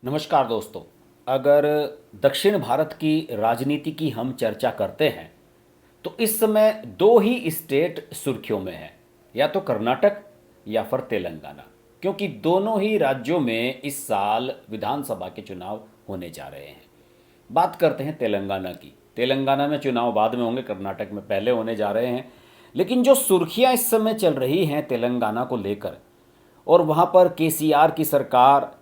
नमस्कार दोस्तों। अगर दक्षिण भारत की राजनीति की हम चर्चा करते हैं तो इस समय दो ही स्टेट सुर्खियों में हैं, या तो कर्नाटक या फिर तेलंगाना, क्योंकि दोनों ही राज्यों में इस साल विधानसभा के चुनाव होने जा रहे हैं। बात करते हैं तेलंगाना की। तेलंगाना में चुनाव बाद में होंगे, कर्नाटक में पहले होने जा रहे हैं। लेकिन जो सुर्खियां इस समय चल रही हैं तेलंगाना को लेकर, और वहाँ पर केसीआर की सरकार,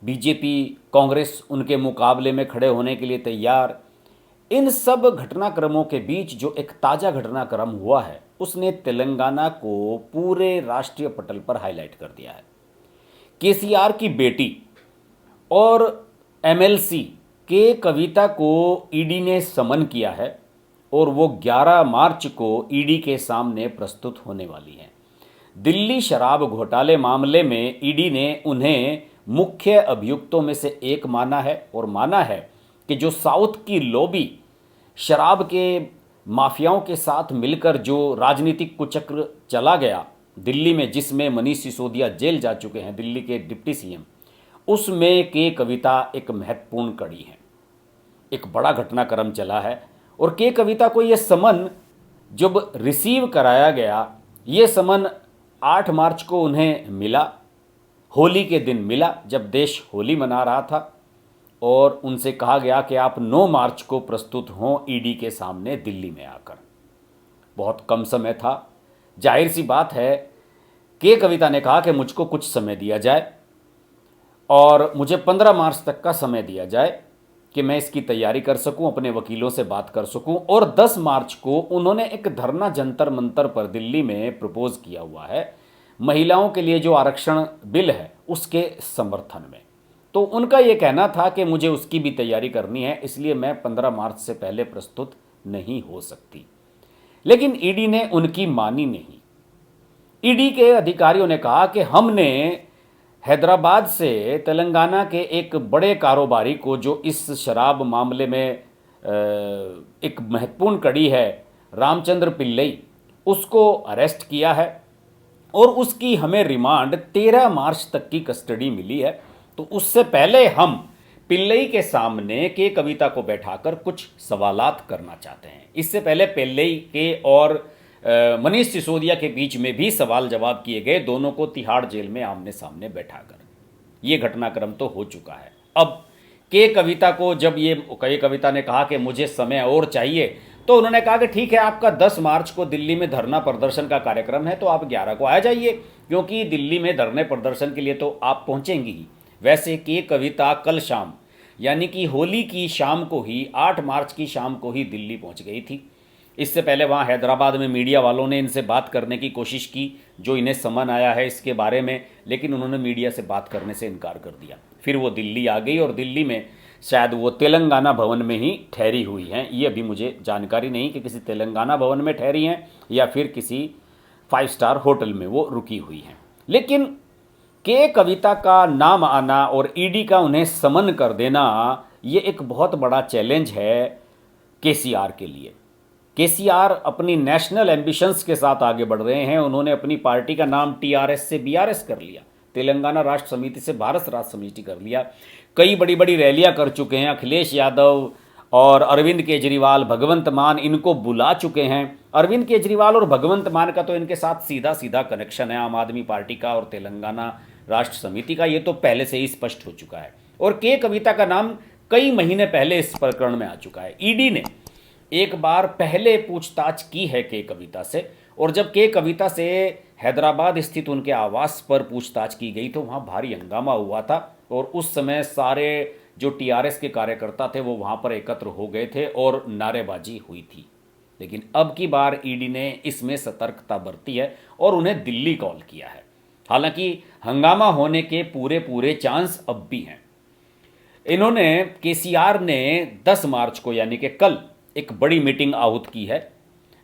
बीजेपी, कांग्रेस उनके मुकाबले में खड़े होने के लिए तैयार, इन सब घटनाक्रमों के बीच जो एक ताज़ा घटनाक्रम हुआ है उसने तेलंगाना को पूरे राष्ट्रीय पटल पर हाईलाइट कर दिया है। केसीआर की बेटी और एमएलसी के कविता को ईडी ने समन किया है और वो 11 मार्च को ईडी के सामने प्रस्तुत होने वाली हैं। दिल्ली शराब घोटाले मामले में ईडी ने उन्हें मुख्य अभियुक्तों में से एक माना है और माना है कि जो साउथ की लॉबी शराब के माफियाओं के साथ मिलकर जो राजनीतिक कुचक्र चला गया दिल्ली में, जिसमें मनीष सिसोदिया जेल जा चुके हैं, दिल्ली के डिप्टी सीएम, उसमें के कविता एक महत्वपूर्ण कड़ी है। एक बड़ा घटनाक्रम चला है और के कविता को यह समन जब रिसीव कराया गया, ये समन 8 मार्च को उन्हें मिला, होली के दिन मिला जब देश होली मना रहा था, और उनसे कहा गया कि आप 9 मार्च को प्रस्तुत हों ईडी के सामने दिल्ली में आकर। बहुत कम समय था। जाहिर सी बात है, के कविता ने कहा कि मुझको कुछ समय दिया जाए और मुझे 15 मार्च तक का समय दिया जाए कि मैं इसकी तैयारी कर सकूं, अपने वकीलों से बात कर सकूं। और 10 मार्च को उन्होंने एक धरना जंतर मंतर पर दिल्ली में प्रपोज किया हुआ है, महिलाओं के लिए जो आरक्षण बिल है उसके समर्थन में। तो उनका ये कहना था कि मुझे उसकी भी तैयारी करनी है, इसलिए मैं 15 मार्च से पहले प्रस्तुत नहीं हो सकती। लेकिन ईडी ने उनकी मानी नहीं। ईडी के अधिकारियों ने कहा कि हमने हैदराबाद से तेलंगाना के एक बड़े कारोबारी को, जो इस शराब मामले में एक महत्वपूर्ण कड़ी है, रामचंद्र पिल्लई, उसको अरेस्ट किया है और उसकी हमें रिमांड 13 मार्च तक की कस्टडी मिली है। तो उससे पहले हम पिल्लई के सामने के कविता को बैठाकर कुछ सवालात करना चाहते हैं। इससे पहले पिल्लई के और मनीष सिसोदिया के बीच में भी सवाल जवाब किए गए, दोनों को तिहाड़ जेल में आमने सामने बैठाकर। ये घटनाक्रम तो हो चुका है। अब के कविता को जब ये के कविता ने कहा कि मुझे समय और चाहिए, तो उन्होंने कहा कि ठीक है, आपका 10 मार्च को दिल्ली में धरना प्रदर्शन का कार्यक्रम है, तो आप 11 को आ जाइए, क्योंकि दिल्ली में धरने प्रदर्शन के लिए तो आप पहुंचेंगी ही। वैसे के कविता कल शाम, यानी कि होली की शाम को ही, 8 मार्च की शाम को ही दिल्ली पहुंच गई थी। इससे पहले वहाँ हैदराबाद में मीडिया वालों ने इनसे बात करने की कोशिश की, जो इन्हें समन आया है इसके बारे में, लेकिन उन्होंने मीडिया से बात करने से इनकार कर दिया। फिर वो दिल्ली आ गई और दिल्ली में शायद वो तेलंगाना भवन में ही ठहरी हुई हैं। ये अभी मुझे जानकारी नहीं कि किसी तेलंगाना भवन में ठहरी हैं या फिर किसी 5 स्टार होटल में वो रुकी हुई हैं। लेकिन के कविता का नाम आना और ईडी का उन्हें समन कर देना, ये एक बहुत बड़ा चैलेंज है केसीआर के लिए। केसीआर अपनी नेशनल एम्बिशंस के साथ आगे बढ़ रहे हैं। उन्होंने अपनी पार्टी का नाम टीआरएस से बीआरएस कर लिया, तेलंगाना राष्ट्र समिति से भारत राष्ट्र समिति कर लिया। कई बड़ी बड़ी रैलियां कर चुके हैं। अखिलेश यादव और अरविंद केजरीवाल, भगवंत मान इनको बुला चुके हैं। अरविंद केजरीवाल और भगवंत मान का तो इनके साथ सीधा सीधा कनेक्शन है, आम आदमी पार्टी का और तेलंगाना राष्ट्र समिति का, ये तो पहले से ही स्पष्ट हो चुका है। और के कविता का नाम कई महीने पहले इस प्रकरण में आ चुका है। ईडी ने एक बार पहले पूछताछ की है के कविता से, और जब के कविता से हैदराबाद स्थित उनके आवास पर पूछताछ की गई तो वहाँ भारी हंगामा हुआ था, और उस समय सारे जो टीआरएस के कार्यकर्ता थे वो वहाँ पर एकत्र हो गए थे और नारेबाजी हुई थी। लेकिन अब की बार ईडी ने इसमें सतर्कता बरती है और उन्हें दिल्ली कॉल किया है। हालांकि हंगामा होने के पूरे पूरे चांस अब भी हैं। इन्होंने, केसीआर ने 10 मार्च को यानी कि कल एक बड़ी मीटिंग आहूत की है,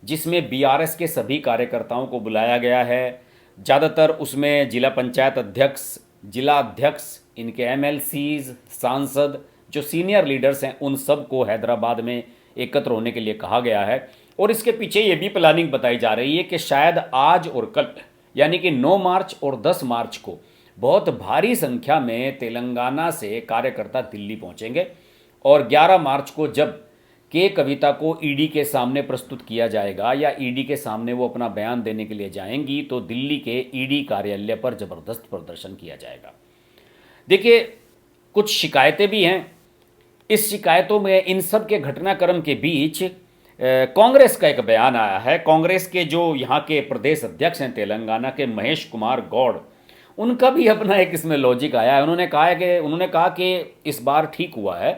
जिसमें बीआरएस के सभी कार्यकर्ताओं को बुलाया गया है। ज़्यादातर उसमें जिला पंचायत अध्यक्ष, जिला अध्यक्ष, इनके एमएलसीज, सांसद, जो सीनियर लीडर्स हैं, उन सब को हैदराबाद में एकत्र होने के लिए कहा गया है। और इसके पीछे ये भी प्लानिंग बताई जा रही है कि शायद आज और कल, यानी कि 9 मार्च और 10 मार्च को बहुत भारी संख्या में तेलंगाना से कार्यकर्ता दिल्ली पहुंचेंगे और 11 मार्च को जब के कविता को ईडी के सामने प्रस्तुत किया जाएगा या ईडी के सामने वो अपना बयान देने के लिए जाएंगी तो दिल्ली के ईडी कार्यालय पर जबरदस्त प्रदर्शन किया जाएगा। देखिए, कुछ शिकायतें भी हैं। इस शिकायतों में इन सब के घटनाक्रम के बीच कांग्रेस का एक बयान आया है। कांग्रेस के जो यहाँ के प्रदेश अध्यक्ष हैं तेलंगाना के, महेश कुमार गौड़, उनका भी अपना एक इसमें लॉजिक आया है। उन्होंने कहा कि इस बार ठीक हुआ है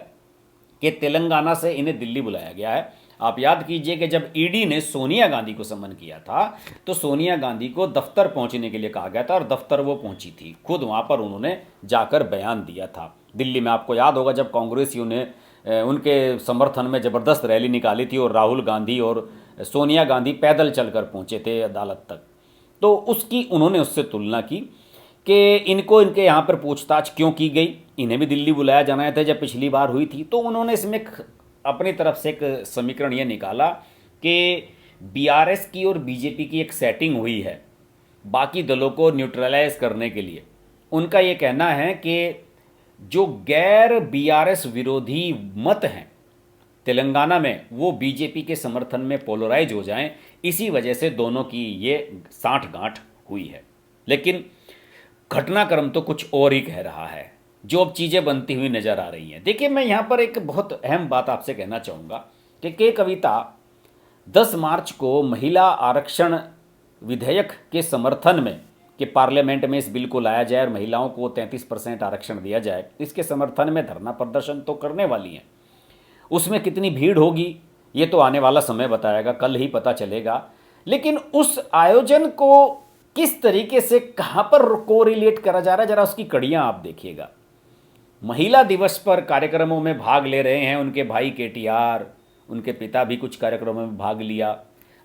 कि तेलंगाना से इन्हें दिल्ली बुलाया गया है। आप याद कीजिए कि जब ईडी ने सोनिया गांधी को समन किया था तो सोनिया गांधी को दफ्तर पहुंचने के लिए कहा गया था और दफ्तर वो पहुंची थी, खुद वहां पर उन्होंने जाकर बयान दिया था दिल्ली में। आपको याद होगा जब कांग्रेसियों ने उनके समर्थन में ज़बरदस्त रैली निकाली थी और राहुल गांधी और सोनिया गांधी पैदल चलकर पहुंचे थे अदालत तक, तो उसकी उन्होंने उससे तुलना की कि इनके यहाँ पर पूछताछ क्यों की गई, इन्हें भी दिल्ली बुलाया जाना था जब पिछली बार हुई थी। तो उन्होंने इसमें अपनी तरफ से एक समीकरण ये निकाला कि बीआरएस की और बीजेपी की एक सेटिंग हुई है बाकी दलों को न्यूट्रलाइज करने के लिए। उनका ये कहना है कि जो गैर बीआरएस विरोधी मत हैं तेलंगाना में वो बीजेपी के समर्थन में पोलराइज हो जाएं, इसी वजह से दोनों की ये साठगांठ हुई है। लेकिन घटनाक्रम तो कुछ और ही कह रहा है, जो अब चीज़ें बनती हुई नजर आ रही हैं। देखिए, मैं यहाँ पर एक बहुत अहम बात आपसे कहना चाहूँगा कि के कविता 10 मार्च को महिला आरक्षण विधेयक के समर्थन में कि पार्लियामेंट में इस बिल को लाया जाए और महिलाओं को 33% आरक्षण दिया जाए, इसके समर्थन में धरना प्रदर्शन तो करने वाली हैं। उसमें कितनी भीड़ होगी ये तो आने वाला समय बताएगा, कल ही पता चलेगा। लेकिन उस आयोजन को किस तरीके से कहाँ पर कोरिलेट करा जा रहा है, जरा उसकी कड़ियाँ आप देखिएगा। महिला दिवस पर कार्यक्रमों में भाग ले रहे हैं उनके भाई केटीआर, उनके पिता भी कुछ कार्यक्रमों में भाग लिया।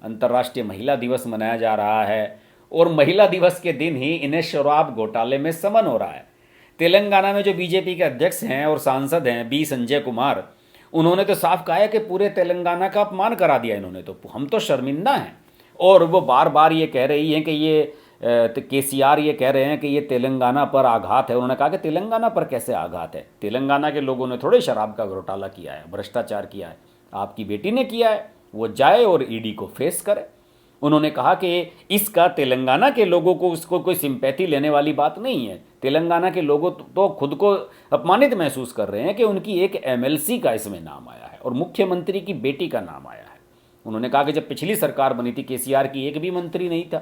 अंतर्राष्ट्रीय महिला दिवस मनाया जा रहा है और महिला दिवस के दिन ही इन्हें शराब घोटाले में समन हो रहा है। तेलंगाना में जो बीजेपी के अध्यक्ष हैं और सांसद हैं बी संजय कुमार, उन्होंने तो साफ कहा है कि पूरे तेलंगाना का अपमान करा दिया इन्होंने, तो हम तो शर्मिंदा हैं। और वो बार बार ये कह रही हैं कि ये केसीआर ये कह रहे हैं कि ये तेलंगाना पर आघात है। उन्होंने कहा कि तेलंगाना पर कैसे आघात है, तेलंगाना के लोगों ने थोड़े शराब का घोटाला किया है, भ्रष्टाचार किया है, आपकी बेटी ने किया है, वो जाए और ईडी को फेस करे। उन्होंने कहा कि इसका तेलंगाना के लोगों को उसको कोई सिंपैथी लेने वाली बात नहीं है। तेलंगाना के लोगों तो खुद को अपमानित महसूस कर रहे हैं कि उनकी एक एमएलसी का इसमें नाम आया है और मुख्यमंत्री की बेटी का नाम आया है। उन्होंने कहा कि जब पिछली सरकार बनी थी केसीआर की एक भी मंत्री नहीं था,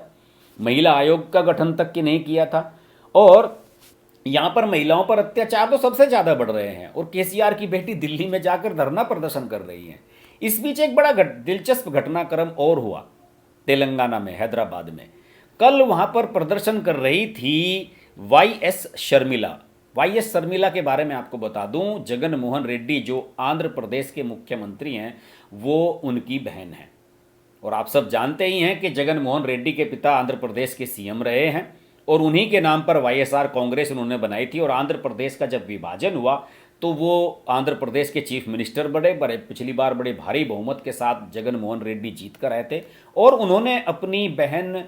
महिला आयोग का गठन तक की नहीं किया था, और यहाँ पर महिलाओं पर अत्याचार तो सबसे ज़्यादा बढ़ रहे हैं और केसीआर की बेटी दिल्ली में जाकर धरना प्रदर्शन कर रही हैं। इस बीच एक बड़ा दिलचस्प घटनाक्रम और हुआ तेलंगाना में, हैदराबाद में। कल वहाँ पर प्रदर्शन कर रही थी वाईएस शर्मिला। वाईएस शर्मिला के बारे में आपको बता दूं, जगन मोहन रेड्डी जो आंध्र प्रदेश के मुख्यमंत्री हैं वो उनकी बहन है। और आप सब जानते ही हैं कि जगन मोहन रेड्डी के पिता आंध्र प्रदेश के सीएम रहे हैं और उन्हीं के नाम पर वाईएसआर कांग्रेस उन्होंने बनाई थी। और आंध्र प्रदेश का जब विभाजन हुआ तो वो आंध्र प्रदेश के चीफ मिनिस्टर बड़े पिछली बार बड़े भारी बहुमत के साथ जगन मोहन रेड्डी जीत कर आए थे और उन्होंने अपनी बहन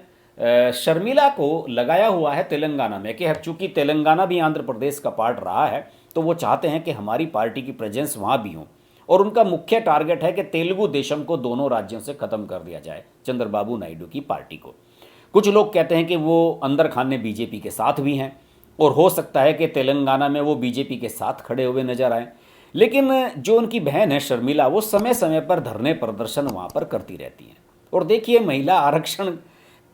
शर्मिला को लगाया हुआ है तेलंगाना में कि चूंकि तेलंगाना भी आंध्र प्रदेश का पार्ट रहा है तो वो चाहते हैं कि हमारी पार्टी की प्रेजेंस वहाँ भी हो। और उनका मुख्य टारगेट है कि तेलुगु देशम को दोनों राज्यों से ख़त्म कर दिया जाए, चंद्रबाबू नायडू की पार्टी को। कुछ लोग कहते हैं कि वो अंदर खाने बीजेपी के साथ भी हैं और हो सकता है कि तेलंगाना में वो बीजेपी के साथ खड़े हुए नजर आए। लेकिन जो उनकी बहन है शर्मिला, वो समय समय पर धरने प्रदर्शन वहाँ पर करती रहती हैं। और देखिए, महिला आरक्षण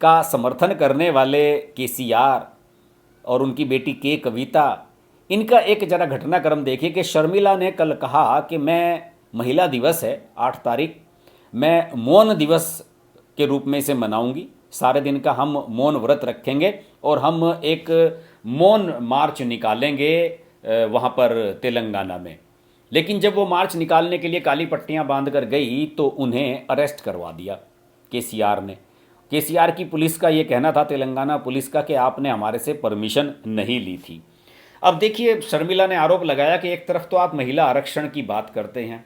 का समर्थन करने वाले केसीआर और उनकी बेटी के कविता, इनका एक जरा घटनाक्रम देखिए कि शर्मिला ने कल कहा कि मैं महिला दिवस है 8 तारीख, मैं मौन दिवस के रूप में इसे मनाऊंगी, सारे दिन का हम मौन व्रत रखेंगे और हम एक मौन मार्च निकालेंगे वहाँ पर तेलंगाना में। लेकिन जब वो मार्च निकालने के लिए काली पट्टियाँ बांध कर गई तो उन्हें अरेस्ट करवा दिया केसीआर ने। केसीआर की पुलिस का ये कहना था, तेलंगाना पुलिस का, कि आपने हमारे से परमिशन नहीं ली थी। अब देखिए, शर्मिला ने आरोप लगाया कि एक तरफ तो आप महिला आरक्षण की बात करते हैं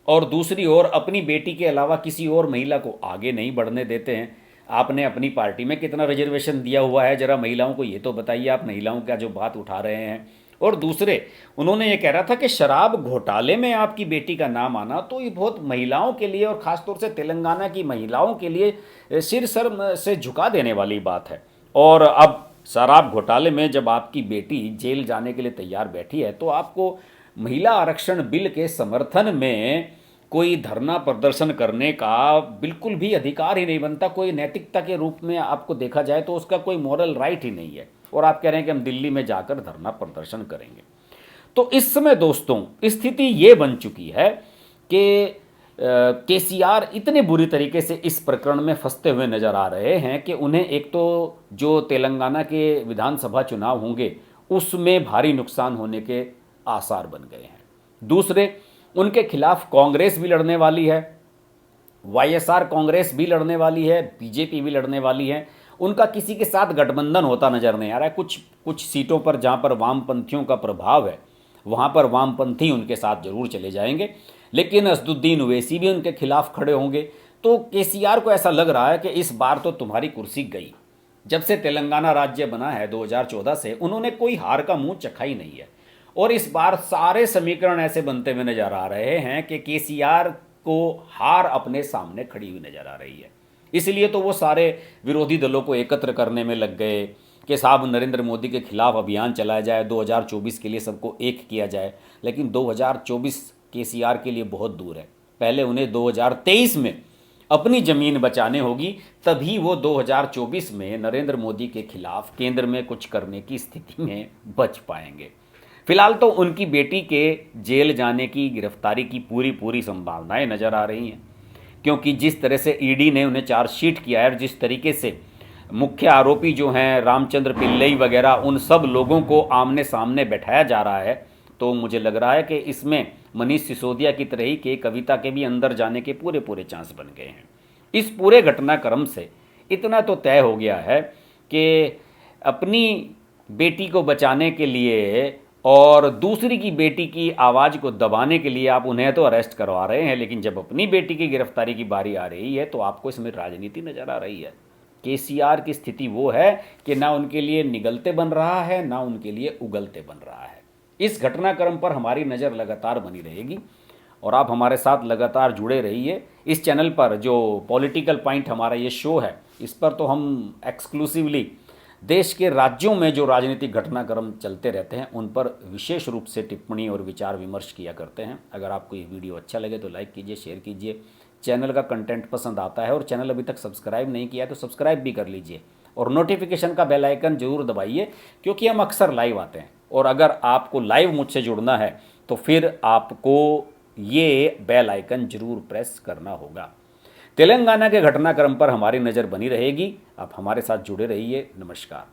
और दूसरी ओर अपनी बेटी के अलावा किसी और महिला को आगे नहीं बढ़ने देते हैं। आपने अपनी पार्टी में कितना रिजर्वेशन दिया हुआ है, जरा महिलाओं को ये तो बताइए, आप महिलाओं का जो बात उठा रहे हैं। और दूसरे, उन्होंने ये कह रहा था कि शराब घोटाले में आपकी बेटी का नाम आना तो ये बहुत महिलाओं के लिए और ख़ासतौर से तेलंगाना की महिलाओं के लिए सिर सर से झुका देने वाली बात है। और अब शराब घोटाले में जब आपकी बेटी जेल जाने के लिए तैयार बैठी है तो आपको महिला आरक्षण बिल के समर्थन में कोई धरना प्रदर्शन करने का बिल्कुल भी अधिकार ही नहीं बनता। कोई नैतिकता के रूप में आपको देखा जाए तो उसका कोई मॉरल राइट ही नहीं है। और आप कह रहे हैं कि हम दिल्ली में जाकर धरना प्रदर्शन करेंगे। तो इस समय दोस्तों स्थिति ये बन चुकी है कि केसीआर इतने बुरी तरीके से इस प्रकरण में फंसते हुए नजर आ रहे हैं कि उन्हें एक तो जो तेलंगाना के विधानसभा चुनाव होंगे उसमें भारी नुकसान होने के आसार बन गए हैं। दूसरे, उनके खिलाफ कांग्रेस भी लड़ने वाली है, वाईएसआर कांग्रेस भी लड़ने वाली है, बीजेपी भी लड़ने वाली है। उनका किसी के साथ गठबंधन होता नजर नहीं आ रहा है। कुछ कुछ सीटों पर जहां पर वामपंथियों का प्रभाव है वहां पर वामपंथी उनके साथ जरूर चले जाएंगे, लेकिन असदुद्दीन ओवैसी भी उनके खिलाफ खड़े होंगे। तो केसीआर को ऐसा लग रहा है कि इस बार तो तुम्हारी कुर्सी गई। जब से तेलंगाना राज्य बना है 2014 से, उन्होंने कोई हार का मुंह चखा ही नहीं है। और इस बार सारे समीकरण ऐसे बनते हुए नजर आ रहे हैं कि केसीआर को हार अपने सामने खड़ी हुई नजर आ रही है। इसलिए तो वो सारे विरोधी दलों को एकत्र करने में लग गए कि साहब नरेंद्र मोदी के खिलाफ अभियान चलाया जाए, 2024 के लिए सबको एक किया जाए। लेकिन 2024 केसीआर के लिए बहुत दूर है। पहले उन्हें 2023 में अपनी जमीन बचाने होगी, तभी वो 2024 में नरेंद्र मोदी के खिलाफ केंद्र में कुछ करने की स्थिति में बच पाएंगे। फिलहाल तो उनकी बेटी के जेल जाने की, गिरफ्तारी की पूरी पूरी संभावनाएं नजर आ रही हैं, क्योंकि जिस तरह से ईडी ने उन्हें चार्जशीट किया है और जिस तरीके से मुख्य आरोपी जो हैं रामचंद्र पिल्लई वगैरह, उन सब लोगों को आमने सामने बैठाया जा रहा है, तो मुझे लग रहा है कि इसमें मनीष सिसोदिया की तरह ही के कविता के भी अंदर जाने के पूरे पूरे चांस बन गए हैं। इस पूरे घटनाक्रम से इतना तो तय हो गया है कि अपनी बेटी को बचाने के लिए और दूसरी की बेटी की आवाज़ को दबाने के लिए आप उन्हें तो अरेस्ट करवा रहे हैं, लेकिन जब अपनी बेटी की गिरफ्तारी की बारी आ रही है तो आपको इसमें राजनीति नजर आ रही है। केसीआर की स्थिति वो है कि ना उनके लिए निगलते बन रहा है, ना उनके लिए उगलते बन रहा है। इस घटनाक्रम पर हमारी नज़र लगातार बनी रहेगी और आप हमारे साथ लगातार जुड़े रहिए। इस चैनल पर जो पॉलिटिकल पॉइंट हमारा ये शो है, इस पर तो हम एक्सक्लूसिवली देश के राज्यों में जो राजनीतिक घटनाक्रम चलते रहते हैं उन पर विशेष रूप से टिप्पणी और विचार विमर्श किया करते हैं। अगर आपको ये वीडियो अच्छा लगे तो लाइक कीजिए, शेयर कीजिए। चैनल का कंटेंट पसंद आता है और चैनल अभी तक सब्सक्राइब नहीं किया है तो सब्सक्राइब भी कर लीजिए और नोटिफिकेशन का बेल आइकन जरूर दबाइए, क्योंकि हम अक्सर लाइव आते हैं। और अगर आपको लाइव मुझसे जुड़ना है तो फिर आपको ये बेल आइकन जरूर प्रेस करना होगा। तेलंगाना के घटनाक्रम पर हमारी नज़र बनी रहेगी। आप हमारे साथ जुड़े रहिए। नमस्कार।